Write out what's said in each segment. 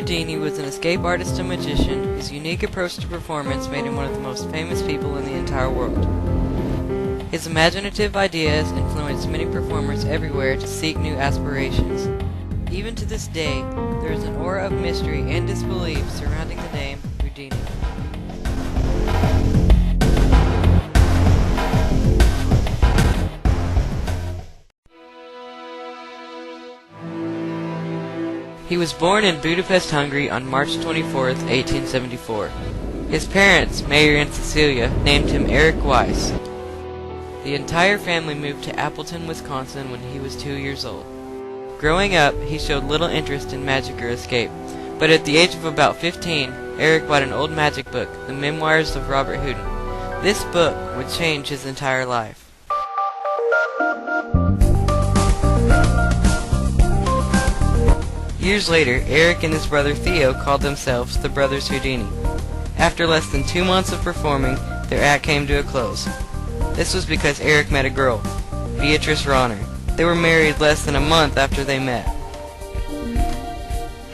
Houdini was an escape artist and magician whose unique approach to performance made him one of the most famous people in the entire world. His imaginative ideas influenced many performers everywhere to seek new aspirations. Even to this day, there is an aura of mystery and disbelief surrounding the name Houdini. He was born in Budapest, Hungary on March 24, 1874. His parents, Mayer and Cecilia, named him Eric Weiss. The entire family moved to Appleton, Wisconsin when he was 2 years old. Growing up, he showed little interest in magic or escape, but at the age of about 15, Eric bought an old magic book, The Memoirs of Robert Houdin. This book would change his entire life. Years later, Eric and his brother Theo called themselves the Brothers Houdini. After less than 2 months of performing, their act came to a close. This was because Eric met a girl, Beatrice Ronner. They were married less than a month after they met.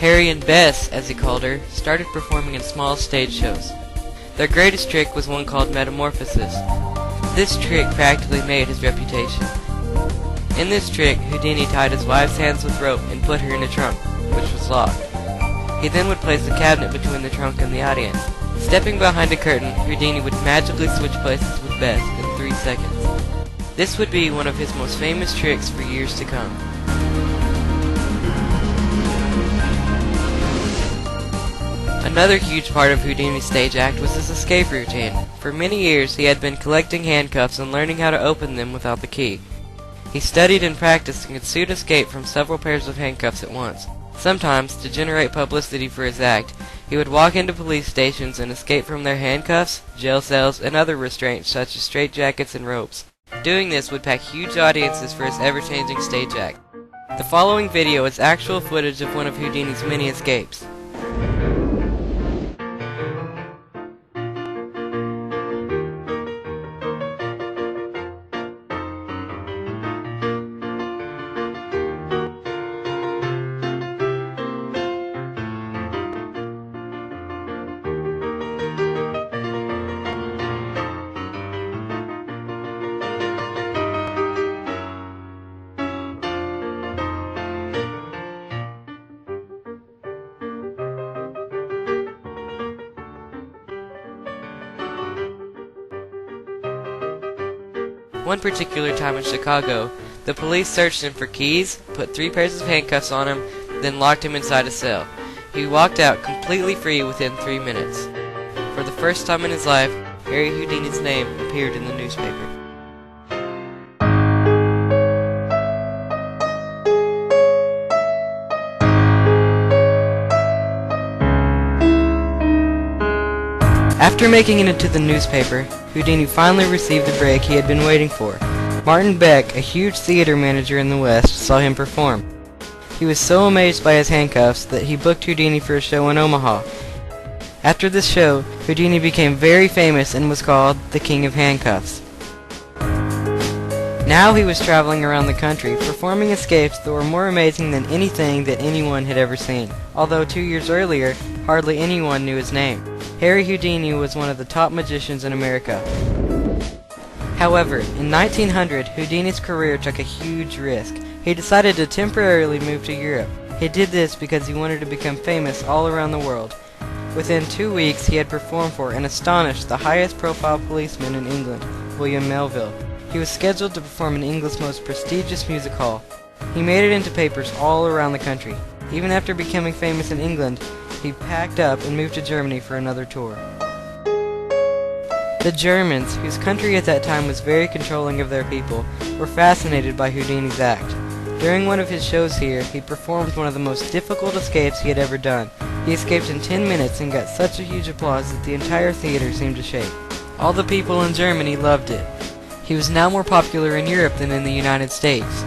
Harry and Bess, as he called her, started performing in small stage shows. Their greatest trick was one called Metamorphosis. This trick practically made his reputation. In this trick, Houdini tied his wife's hands with rope and put her in a trunk, which was locked. He then would place a cabinet between the trunk and the audience. Stepping behind a curtain, Houdini would magically switch places with Bess in 3 seconds. This would be one of his most famous tricks for years to come. Another huge part of Houdini's stage act was his escape routine. For many years, he had been collecting handcuffs and learning how to open them without the key. He studied and practiced and could suit escape from several pairs of handcuffs at once. Sometimes, to generate publicity for his act, he would walk into police stations and escape from their handcuffs, jail cells, and other restraints such as straitjackets and ropes. Doing this would pack huge audiences for his ever-changing stage act. The following video is actual footage of one of Houdini's many escapes. One particular time in Chicago, the police searched him for keys, put 3 pairs of handcuffs on him, then locked him inside a cell. He walked out completely free within 3 minutes. For the first time in his life, Harry Houdini's name appeared in the newspaper. After making it into the newspaper, Houdini finally received the break he had been waiting for. Martin Beck, a huge theater manager in the West, saw him perform. He was so amazed by his handcuffs that he booked Houdini for a show in Omaha. After this show, Houdini became very famous and was called the King of Handcuffs. Now he was traveling around the country, performing escapes that were more amazing than anything that anyone had ever seen. Although 2 years earlier, hardly anyone knew his name. Harry Houdini was one of the top magicians in America. However, in 1900, Houdini's career took a huge risk. He decided to temporarily move to Europe. He did this because he wanted to become famous all around the world. Within 2 weeks, he had performed for and astonished the highest profile policeman in England, William Melville. He was scheduled to perform in England's most prestigious music hall. He made it into papers all around the country. Even after becoming famous in England, he packed up and moved to Germany for another tour. The Germans, whose country at that time was very controlling of their people, were fascinated by Houdini's act. During one of his shows here, he performed one of the most difficult escapes he had ever done. He escaped in 10 minutes and got such a huge applause that the entire theater seemed to shake. All the people in Germany loved it. He was now more popular in Europe than in the United States.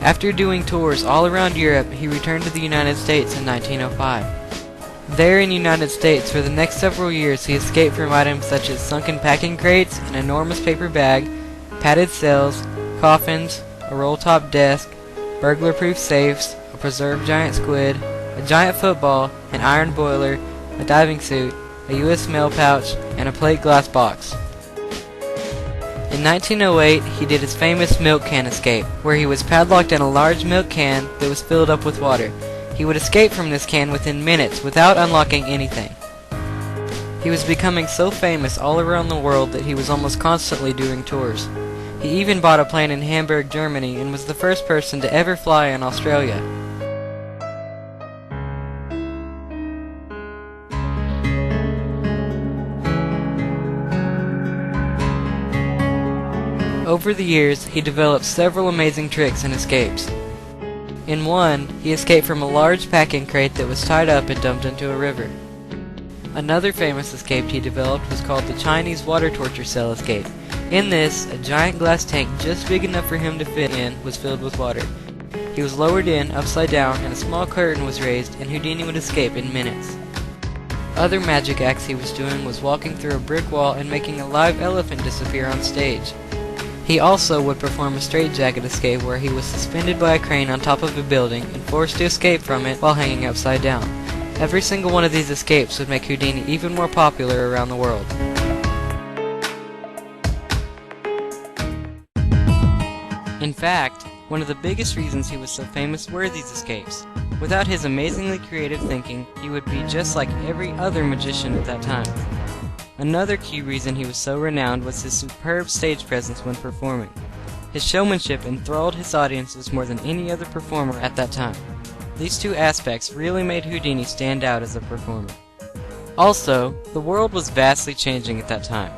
After doing tours all around Europe, he returned to the United States in 1905. There in the United States, for the next several years, he escaped from items such as sunken packing crates, an enormous paper bag, padded cells, coffins, a roll-top desk, burglar-proof safes, a preserved giant squid, a giant football, an iron boiler, a diving suit, a U.S. mail pouch, and a plate glass box. In 1908, he did his famous milk can escape, where he was padlocked in a large milk can that was filled up with water. He would escape from this can within minutes without unlocking anything. He was becoming so famous all around the world that he was almost constantly doing tours. He even bought a plane in Hamburg, Germany, and was the first person to ever fly in Australia. Over the years, he developed several amazing tricks and escapes. In one, he escaped from a large packing crate that was tied up and dumped into a river. Another famous escape he developed was called the Chinese water torture cell escape. In this, a giant glass tank just big enough for him to fit in was filled with water. He was lowered in, upside down, and a small curtain was raised, and Houdini would escape in minutes. Other magic acts he was doing was walking through a brick wall and making a live elephant disappear on stage. He also would perform a straitjacket escape where he was suspended by a crane on top of a building and forced to escape from it while hanging upside down. Every single one of these escapes would make Houdini even more popular around the world. In fact, one of the biggest reasons he was so famous were these escapes. Without his amazingly creative thinking, he would be just like every other magician at that time. Another key reason he was so renowned was his superb stage presence when performing. His showmanship enthralled his audiences more than any other performer at that time. These two aspects really made Houdini stand out as a performer. Also, the world was vastly changing at that time.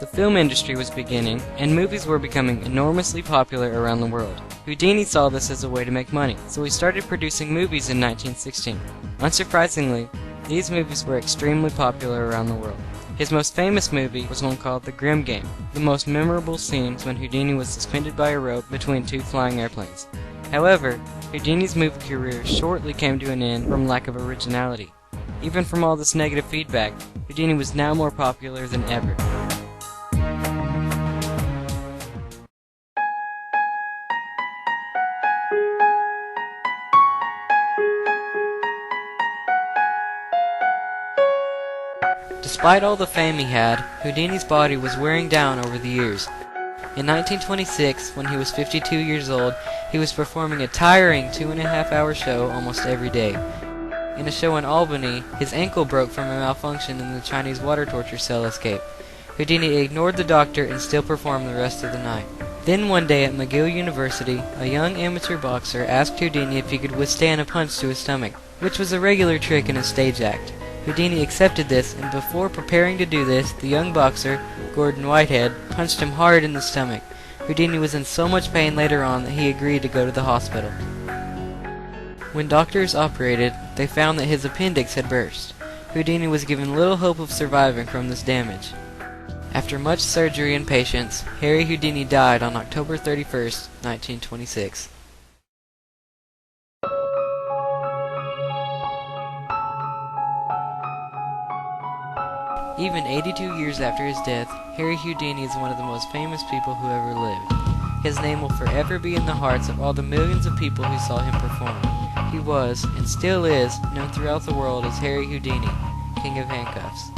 The film industry was beginning, and movies were becoming enormously popular around the world. Houdini saw this as a way to make money, so he started producing movies in 1916. Unsurprisingly, these movies were extremely popular around the world. His most famous movie was one called The Grim Game. The most memorable scenes when Houdini was suspended by a rope between two flying airplanes. However, Houdini's movie career shortly came to an end from lack of originality. Even from all this negative feedback, Houdini was now more popular than ever. Despite all the fame he had, Houdini's body was wearing down over the years. In 1926, when he was 52 years old, he was performing a tiring 2.5-hour show almost every day. In a show in Albany, his ankle broke from a malfunction in the Chinese water torture cell escape. Houdini ignored the doctor and still performed the rest of the night. Then one day at McGill University, a young amateur boxer asked Houdini if he could withstand a punch to his stomach, which was a regular trick in a stage act. Houdini accepted this, and before preparing to do this, the young boxer, Gordon Whitehead, punched him hard in the stomach. Houdini was in so much pain later on that he agreed to go to the hospital. When doctors operated, they found that his appendix had burst. Houdini was given little hope of surviving from this damage. After much surgery and patience, Harry Houdini died on October 31st, 1926. Even 82 years after his death, Harry Houdini is one of the most famous people who ever lived. His name will forever be in the hearts of all the millions of people who saw him perform. He was, and still is, known throughout the world as Harry Houdini, King of Handcuffs.